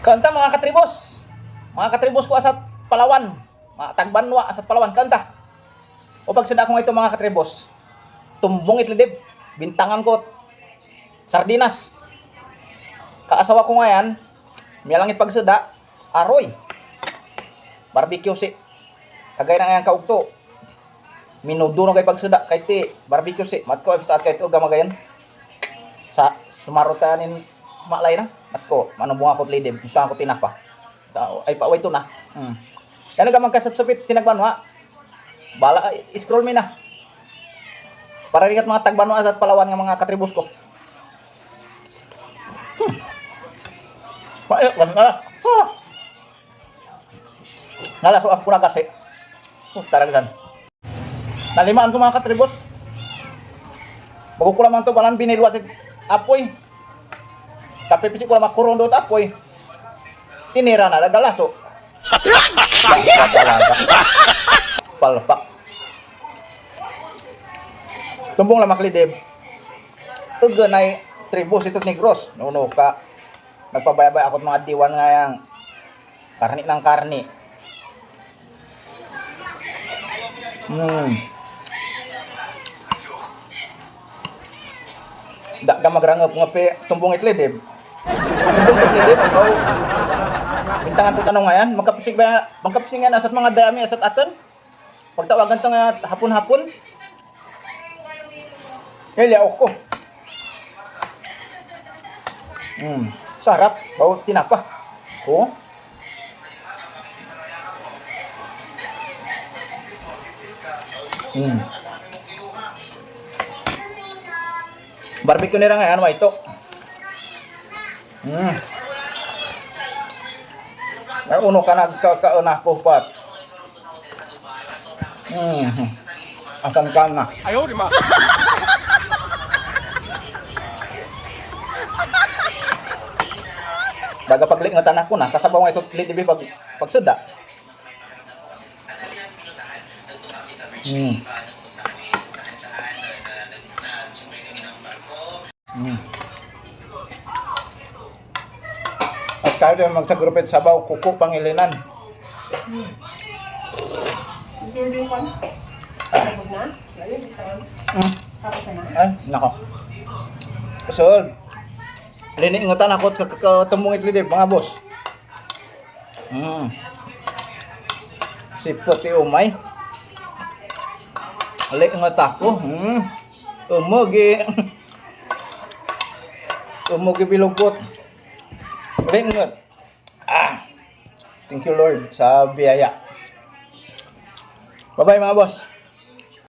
Kanta mga katribos. Mga katribos ko asat Palawan. Mga tagbanwa asat Palawan. Kanta. O pagsada ko nga ito mga katribos. Tumbong itlidib. Bintangan ko. Sardinas. Kaasawa ko nga yan. May langit pagsada. Aroy. Barbecue si. Kagay na nga yung kaugto. Minudo na kay pagsada. Kay ti. Barbecue si. Matko start kay ito gamagayan. Sa sumarot ka nin malay na. At ko, manubunga ko tlidib. Ito ako tinapa. Ay, paaway ito na. Yan nga magkasapsapit, tinagbanwa. Bala, scroll me na. Para ringat mga tagbanwa at Palawan ng mga katribus ko. Wala, wala. Nalaso ako na kasi. Taragan. Nalimaan ko mga katribus. Bago ko naman ito, balang binilwat apoy. Kapipisi ko lang makurong doon apoy. Tinira na, nagalaso. Palpak. Tumbong lang maklidib. Uganay tribus ito negros. Nuno ka. Nagpabayabay ako mga diwan nga yang karni ng karni. Da magrangop nga pe tumbong itlidib. Tumbong itlidib ako. Bintangan ko tanong ngayon, magkapisig nga asat mga dami asat aton. Pagtawagan to nga hapon-hapon. Kaya ako. Sarap, bau tinapa. Oh. Barbecue nila ngayon, ito. Uno ka nagkakauna ko pat. Asan ka na? Ayaw, di ma. Baga paglingatan ako na, kasabaw nga ito lidibi pagsuda. At kaya din magsagurupit sabaw, kuko pangilinan. Ay, nako. So, liniingutan ako katumung itlidib, mga boss. Sipot yung umay. Liingot ako. Umugi. Umugi bilugkot. Liingot. Thank you Lord sa biyaya. Bye-bye mga boss.